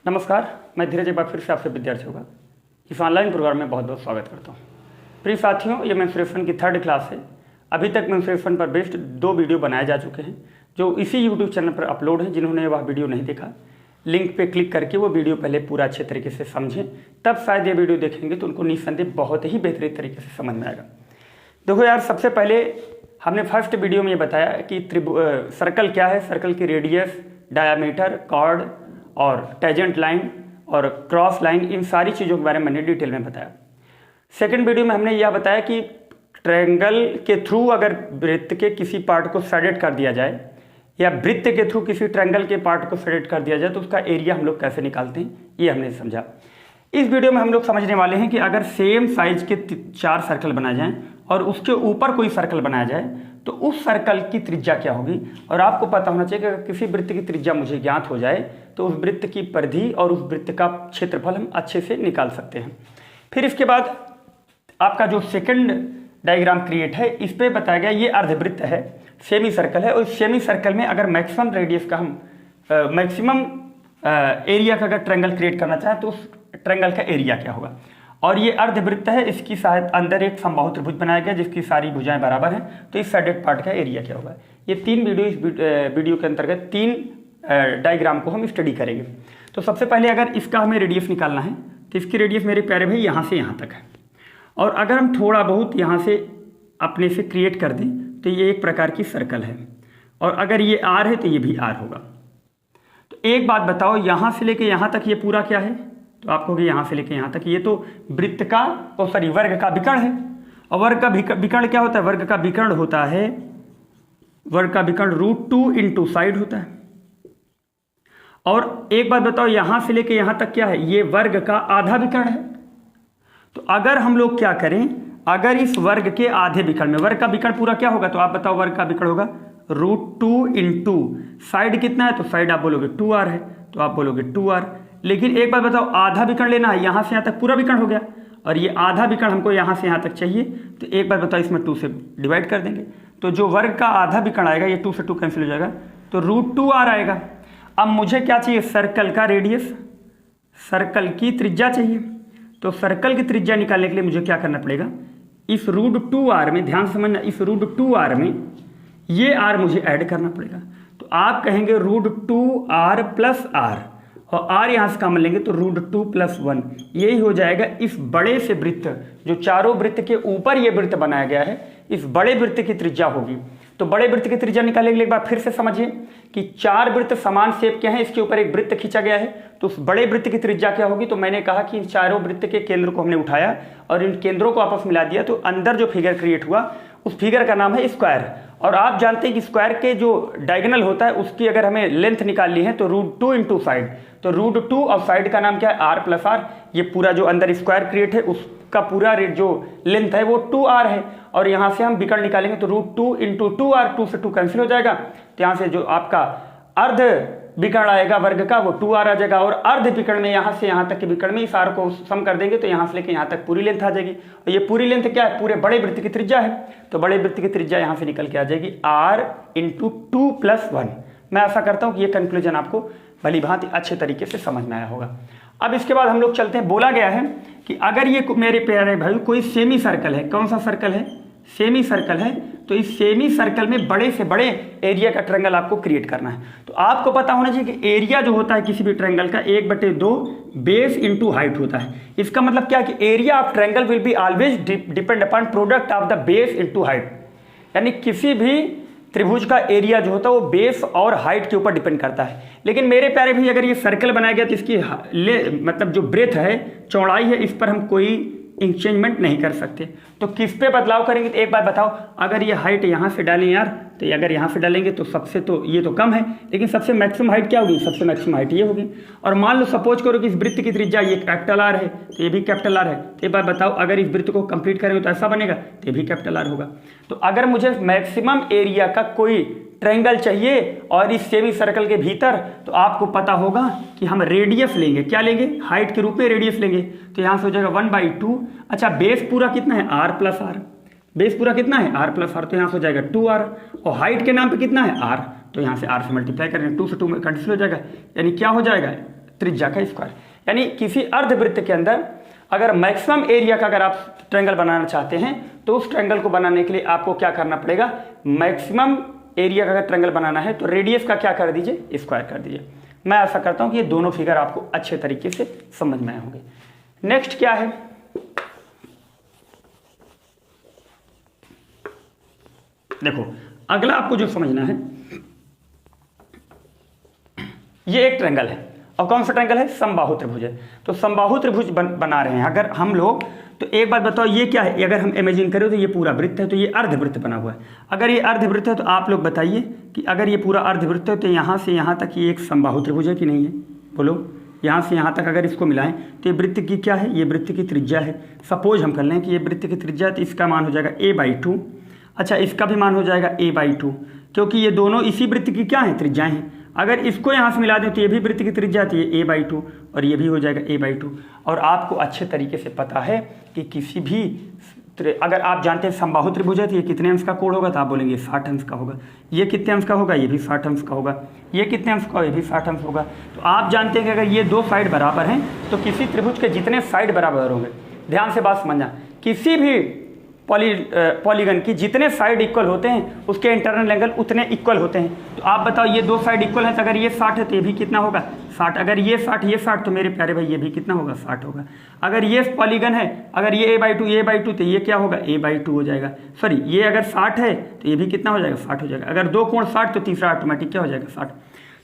नमस्कार, मैं धीरज एक बार फिर से आपसे विद्यार्थी होगा इस ऑनलाइन प्रोग्राम में बहुत बहुत स्वागत करता हूँ। प्रिय साथियों, ये मेंस्ट्रुएशन की 3rd क्लास है। अभी तक मेंस्ट्रुएशन पर बेस्ड 2 वीडियो बनाए जा चुके हैं जो इसी यूट्यूब चैनल पर अपलोड हैं। जिन्होंने वह वीडियो नहीं देखा, लिंक पे क्लिक करके वो वीडियो पहले पूरा अच्छे तरीके से समझें, तब शायद ये वीडियो देखेंगे तो उनको निस्संदेह बहुत ही बेहतरीन तरीके से समझ में आएगा। देखो यार, सबसे पहले हमने फर्स्ट वीडियो में ये बताया कि सर्कल क्या है, सर्कल की रेडियस, डायामीटर, कॉर्ड और टेंजेंट लाइन और क्रॉस लाइन, इन सारी चीज़ों के बारे में मैंने डिटेल में बताया। सेकंड वीडियो में हमने यह बताया कि ट्रायंगल के थ्रू अगर वृत्त के किसी पार्ट को शेडेड कर दिया जाए या वृत्त के थ्रू किसी ट्रायंगल के पार्ट को शेडेड कर दिया जाए तो उसका एरिया हम लोग कैसे निकालते हैं, ये हमने समझा। इस वीडियो में हम लोग समझने वाले हैं कि अगर सेम साइज के 4 सर्कल बनाए जाएं और उसके ऊपर कोई सर्कल बनाया जाए तो उस सर्कल की त्रिज्या क्या होगी। और आपको पता होना चाहिए कि अगर किसी वृत्त की त्रिज्या मुझे ज्ञात हो जाए तो उस वृत्त की परिधि और उस वृत्त का क्षेत्रफल हम अच्छे से निकाल सकते हैं। फिर इसके बाद आपका जो सेकंड डायग्राम क्रिएट है, इस पे बताया गया ये अर्धवृत्त है, सेमी सर्कल है, और सेमी सर्कल में अगर मैक्सिमम रेडियस का हम मैक्सिमम एरिया का अगर ट्रायंगल क्रिएट करना चाहें तो उस ट्रायंगल का एरिया क्या होगा। और ये अर्धवृत्त है, इसकी शायद अंदर एक समबाहु त्रिभुज बनाया गया जिसकी सारी भुजाएं बराबर हैं, तो इस शेडेड पार्ट का एरिया क्या होगा। ये 3 वीडियो इस वीडियो के अंतर्गत 3 डायग्राम को हम स्टडी करेंगे। तो सबसे पहले अगर इसका हमें रेडियस निकालना है तो इसकी रेडियस मेरे प्यारे भाई यहाँ से यहाँ तक है, और अगर हम थोड़ा बहुत यहाँ से अपने से क्रिएट कर दें तो ये एक प्रकार की सर्कल है, और अगर ये आर है तो ये भी आर होगा। तो एक बात बताओ, यहाँ से लेके यहाँ तक ये पूरा क्या है, तो आपको कि यहाँ से लेके यहाँ तक ये तो वृत्त का वर्ग का विकर्ण है। और वर्ग का विकर्ण क्या होता है, वर्ग का विकर्ण होता है, वर्ग का विकर्ण √2 इंटू साइड होता है। और एक बात बताओ, यहाँ से लेके यहाँ तक क्या है, ये वर्ग का आधा विकर्ण है। तो अगर हम लोग क्या करें, अगर इस वर्ग के आधे विकर्ण में वर्ग का विकर्ण पूरा क्या होगा, तो आप बताओ वर्ग का विकर्ण होगा √2 इंटू साइड कितना है, तो साइड आप बोलोगे 2r है, तो आप बोलोगे 2r। लेकिन एक बात बताओ, आधा विकर्ण लेना है, यहाँ से यहाँ तक पूरा विकर्ण हो गया और ये आधा विकर्ण हमको यहाँ से यहाँ तक चाहिए, तो एक बात बताओ, इसमें 2 से डिवाइड कर देंगे तो जो वर्ग का आधा विकर्ण आएगा ये 2 से 2 कैंसिल हो जाएगा, तो √2r आएगा। अब मुझे क्या चाहिए, सर्कल का रेडियस, सर्कल की त्रिज्या चाहिए। तो सर्कल की त्रिज्या निकालने के लिए मुझे क्या करना पड़ेगा, इस √2r में, ध्यान से समझना, इस √2r में ये r मुझे ऐड करना पड़ेगा। तो आप कहेंगे √2r प्लस r, और r यहाँ से कॉमन लेंगे तो √2 + 1, यही हो जाएगा इस बड़े से वृत्त, जो चारों वृत्त के ऊपर ये वृत्त बनाया गया है, इस बड़े वृत्त की त्रिज्या होगी। तो बड़े वृत्त की त्रिज्या निकालने के लिए एक बार फिर से समझिए कि 4 वृत्त समान शेप के हैं, इसके ऊपर एक वृत्त खींचा गया है, तो उस बड़े वृत्त की त्रिज्या क्या होगी। तो मैंने कहा कि इन चारों वृत्त के केंद्र को हमने उठाया और इन केंद्रों को आपस मिला दिया, तो अंदर जो फिगर क्रिएट हुआ उस फिगर का नाम है स्क्वायर। और आप जानते हैं कि स्क्वायर के जो डायगोनल होता है उसकी अगर हमें लेंथ निकालनी है तो √2 इंटू साइड, तो √2 और साइड का नाम क्या है, r + r। ये पूरा जो अंदर स्क्वायर क्रिएट है उसका पूरा जो लेंथ है वो 2r है, और यहाँ से हम विकर्ण निकालेंगे तो √2 इंटू 2r, 2 से 2 कैंसिल हो जाएगा, तो यहाँ से जो आपका अर्ध विकर्ण आएगा वर्ग का वो 2r आ जाएगा, और अर्ध विकर्ण में यहाँ से यहाँ तक के विकर्ण में इस r को सम कर देंगे तो यहाँ से लेके यहाँ तक पूरी लेंथ आ जाएगी। और ये पूरी लेंथ क्या है, पूरे बड़े वृत्त की त्रिज्या है, तो बड़े वृत्त की त्रिज्या यहाँ से निकल के आ जाएगी r इंटू 2 + 1। मैं आशा करता हूँ कि ये कंक्लूजन आपको भली भांति अच्छे तरीके से समझ में आया होगा। अब इसके बाद हम लोग चलते हैं, बोला गया है कि अगर ये मेरे प्यारे भाई कोई सेमी सर्कल है, कौन सा सर्कल है, सेमी सर्कल है, तो इस सेमी सर्कल में बड़े से बड़े एरिया का ट्रायंगल आपको क्रिएट करना है। तो आपको पता होना चाहिए कि एरिया जो होता है किसी भी ट्रायंगल का 1/2 बेस इंटू हाइट होता है। इसका मतलब क्या है कि area of triangle will be always depend upon product of the base into height, यानी किसी भी त्रिभुज का एरिया जो होता है वो बेस और हाइट के ऊपर डिपेंड करता है। लेकिन मेरे प्यारे भाई अगर ये सर्कल बनाया गया तो इसकी मतलब जो ब्रेथ है, चौड़ाई है, इस पर हम कोई इंचेंजमेंट नहीं कर सकते। तो किस पे बदलाव करेंगे, तो एक बात बताओ, अगर ये हाइट यहाँ से डालें यार, तो अगर यहाँ से डालेंगे तो सबसे तो ये तो कम है, लेकिन सबसे मैक्सिमम हाइट क्या होगी, सबसे मैक्सिमम हाइट ये होगी। और मान लो सपोज करो कि इस वृत्त की त्रिज्या ये कैपिटल R है, तो ये भी कैपिटल R है। तो एक बात बताओ, अगर इस वृत्त को कंप्लीट करेंगे तो ऐसा बनेगा, तो ये भी कैपिटल R होगा। तो अगर मुझे मैक्सिमम एरिया का कोई ट्रायंगल चाहिए और इस सेमी सर्कल के भीतर, तो आपको पता होगा कि हम रेडियस लेंगे, क्या लेंगे, हाइट के रूप में रेडियस लेंगे। तो यहाँ से हो जाएगा 1/2। अच्छा, बेस पूरा कितना है, r + r, बेस पूरा कितना है, r + r, तो यहाँ से हो जाएगा 2r, और हाइट के नाम पे कितना है r, तो यहाँ से r से मल्टीप्लाई करेंगे, 2 से 2 में कैंसिल हो जाएगा, यानी क्या हो जाएगा त्रिज्या का स्क्वायर। यानी किसी अर्धवृत्त के अंदर अगर मैक्सिमम एरिया का अगर आप ट्रायंगल बनाना चाहते हैं तो उस ट्रायंगल को बनाने के लिए आपको क्या करना पड़ेगा, मैक्सिमम एरिया का अगर ट्रायंगल बनाना है तो रेडियस का क्या कर दीजिए, स्क्वायर कर दीजिए। मैं ऐसा करता हूं कि ये दोनों फिगर आपको अच्छे तरीके से समझ में आए होंगे। नेक्स्ट क्या है, देखो अगला आपको जो समझना है, ये एक ट्रायंगल है। अब कौन सा ट्रायंगल है, समबाहु त्रिभुज है। तो समबाहु त्रिभुज बना रहे हैं अगर हम लोग, तो एक बात बताओ ये क्या है, अगर हम इमेजिन करें तो ये पूरा वृत्त है, तो ये अर्धवृत्त बना हुआ है। अगर ये अर्धवृत्त है तो आप लोग बताइए कि अगर ये पूरा अर्धवृत्त है तो यहाँ से यहाँ तक ये एक समबाहु त्रिभुज है कि नहीं है, बोलो। यहाँ से यहाँ तक अगर इसको मिलाएं तो ये वृत्त की क्या है, ये वृत्त की त्रिज्या है। सपोज हम कर लें कि ये वृत्त की त्रिज्या है, तो इसका मान हो जाएगा a/2। अच्छा, इसका भी मान हो जाएगा a/2, क्योंकि ये दोनों इसी वृत्त की क्या है, त्रिज्याएं हैं। अगर इसको यहाँ से मिला दें तो ये भी वृत्त की त्रिज्या थी a/2 और ये भी हो जाएगा a/2। और आपको अच्छे तरीके से पता है कि किसी भी अगर आप जानते हैं समबाहु त्रिभुज है तो ये कितने अंश का कोण होगा, तो आप बोलेंगे 60 अंश का होगा। ये कितने अंश का होगा, ये भी 60 अंश का होगा। ये कितने अंश का, ये भी 60 अंश होगा। तो आप जानते हैं कि अगर ये दो साइड बराबर हैं तो किसी त्रिभुज के जितने साइड बराबर होंगे, ध्यान से बात समझना, किसी भी पॉलीगन की जितने साइड इक्वल होते हैं उसके इंटरनल एंगल उतने इक्वल होते हैं। तो आप बताओ ये दो साइड इक्वल है तो अगर ये 60 है तो ये भी कितना होगा, 60। अगर ये 60 तो मेरे प्यारे भाई ये भी कितना होगा, 60 होगा। अगर ये पॉलीगन है, अगर ये a/2 तो ये क्या होगा, a/2 हो जाएगा। सॉरी, ये अगर 60 है तो ये भी कितना हो जाएगा, 60 हो जाएगा। अगर दो कोण 60 तो तीसरा ऑटोमेटिक क्या हो जाएगा, 60।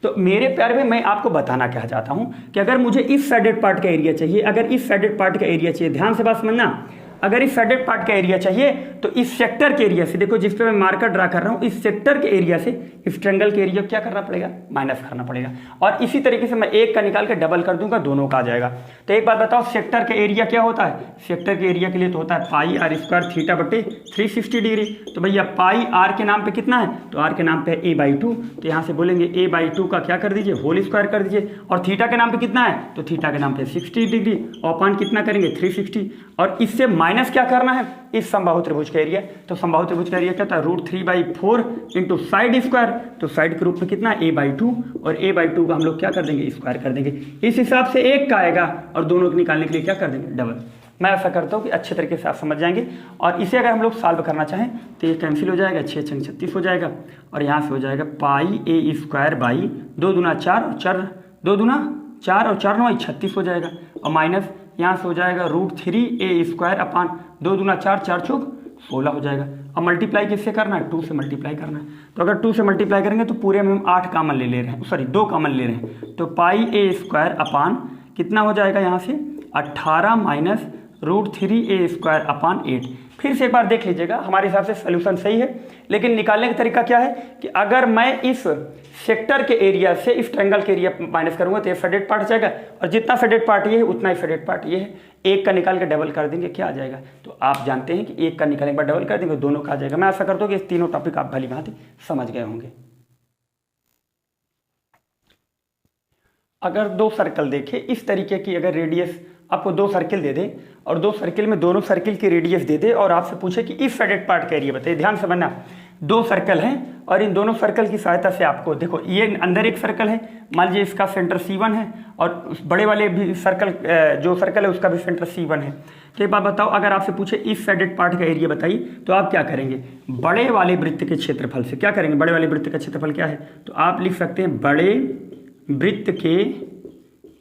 तो मेरे प्यारे भाई मैं आपको बताना क्या चाहता हूँ कि अगर मुझे इस साइडेड पार्ट का एरिया चाहिए, अगर इस साइडेड पार्ट का एरिया चाहिए, ध्यान से बात समझना, अगर इस साइडेड पार्ट का एरिया चाहिए तो इस सेक्टर के एरिया से, देखो जिस पे मैं मार्कर ड्रा कर रहा हूं, इस सेक्टर के एरिया से इस ट्रायंगल के एरिया क्या करना पड़ेगा, माइनस करना पड़ेगा। और इसी तरीके से मैं एक का निकाल के डबल कर दूंगा, दोनों का आ जाएगा। तो एक बात बताओ, सेक्टर का एरिया क्या होता है, सेक्टर के एरिया के लिए तो होता है πr² θ/360 डिग्री। तो भैया पाई आर के नाम पे कितना है, तो आर के नाम पे है a/2, तो यहाँ से बोलेंगे a/2 का क्या कर दीजिए, होल स्क्वायर कर दीजिए। और थीटा के नाम पे कितना है, तो थीटा के नाम पे 60 डिग्री, और पान कितना करेंगे, 360। और इससे माइनस क्या करना है, इस समबाहु त्रिभुज का एरिया। तो समबाहु त्रिभुज का एरिया क्या होता है, √3/4 इंटू साइड स्क्वायर। तो साइड के रूप में कितना है, a/2, और a/2 का हम लोग क्या कर देंगे, स्क्वायर कर देंगे। इस हिसाब से एक का आएगा और दोनों को निकालने के लिए क्या कर देंगे, डबल। मैं ऐसा करता हूँ कि अच्छे तरीके से आप समझ जाएंगे। और इसे अगर हम लोग सॉल्व करना चाहें तो ये कैंसिल हो जाएगा, 6 × 36 हो जाएगा, और यहाँ से हो जाएगा πa² 2 दूना 4 और 4 2 दूना 4 और 4 9 36 हो जाएगा। और माइनस यहाँ से हो जाएगा √3a² 2 दूना 4 4 चौक 16 हो जाएगा। अब मल्टीप्लाई किससे करना है, 2 से मल्टीप्लाई करना है। तो अगर 2 से मल्टीप्लाई करेंगे तो पूरे में हम 8 कॉमन ले रहे हैं, सॉरी 2 कॉमन ले रहे हैं। तो πa² कितना हो जाएगा यहाँ से, 18 माइनस √3a² 8। फिर से एक बार देख लीजिएगा, हमारे हिसाब से सोल्यूशन सही है, लेकिन निकालने का तरीका क्या है कि अगर मैं इस सेक्टर के एरिया से इस ट्रायंगल के एरिया माइनस करूंगा तो ये फेडेड पार्ट जाएगा, और जितना फेडेड पार्ट ये है उतना ही फेडेड पार्ट ये है। एक का निकाल के डबल कर देंगे, क्या आ जाएगा, तो आप जानते हैं कि एक का निकालने के बाद डबल कर देंगे, दोनों का आ जाएगा। मैं ऐसा करता हूँ कि इस तीनों टॉपिक आप भली भांति समझ गए होंगे। अगर दो सर्कल देखे इस तरीके की, अगर रेडियस आपको 2 सर्किल दे दे और 2 सर्किल में दोनों सर्किल की रेडियस दे दे और आपसे पूछे कि इस फेडेड पार्ट का एरिया बताइए, ध्यान से बनना। 2 सर्कल हैं और इन दोनों सर्कल की सहायता से आपको, देखो ये अंदर एक सर्कल है, मान लीजिए इसका सेंटर C1 है, और बड़े वाले भी सर्कल जो सर्कल है उसका भी सेंटर C1 है। तो एक बात बताओ, अगर आपसे पूछे इस फेडेड पार्ट का एरिया बताइए तो आप क्या करेंगे, बड़े वाले वृत्त के क्षेत्रफल से क्या करेंगे, बड़े वाले वृत्त का क्षेत्रफल क्या है, तो आप लिख सकते हैं बड़े वृत्त के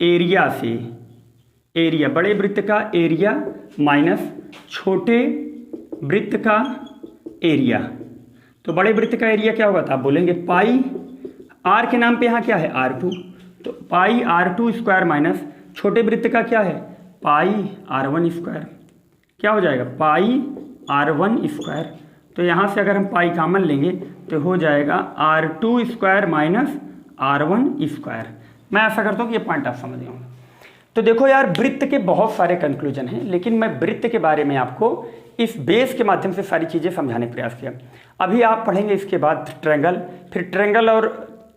एरिया से, एरिया बड़े वृत्त का एरिया माइनस छोटे वृत्त का एरिया। तो बड़े वृत्त का एरिया क्या होगा, तो आप बोलेंगे पाई आर के नाम पे यहाँ क्या है, r2, तो पाई r2² माइनस छोटे वृत्त का क्या है, पाई r1², क्या हो जाएगा, पाई r1²। तो यहाँ से अगर हम पाई कॉमन लेंगे तो हो जाएगा r2² माइनस r1²। मैं ऐसा करता हूँ कि ये पॉइंट आप समझ गए होंगे। तो देखो यार, वृत्त के बहुत सारे कंक्लूजन हैं, लेकिन मैं वृत्त के बारे में आपको इस बेस के माध्यम से सारी चीज़ें समझाने का प्रयास किया। अभी आप पढ़ेंगे इसके बाद ट्रायंगल, फिर ट्रायंगल और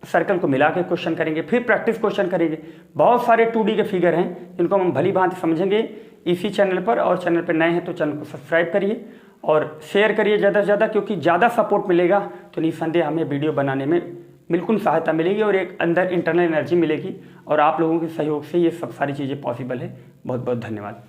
सर्कल को मिला के क्वेश्चन करेंगे, फिर प्रैक्टिस क्वेश्चन करेंगे। बहुत सारे 2D के फिगर हैं जिनको हम भली भांति समझेंगे इसी चैनल पर। और चैनल पर नए हैं तो चैनल को सब्सक्राइब करिए और शेयर करिए ज़्यादा से ज़्यादा, क्योंकि ज़्यादा सपोर्ट मिलेगा तो निस्संदेह हमें वीडियो बनाने में बिल्कुल सहायता मिलेगी और एक अंदर इंटरनल एनर्जी मिलेगी और आप लोगों के सहयोग से ये सब सारी चीज़ें पॉसिबल है। बहुत बहुत धन्यवाद।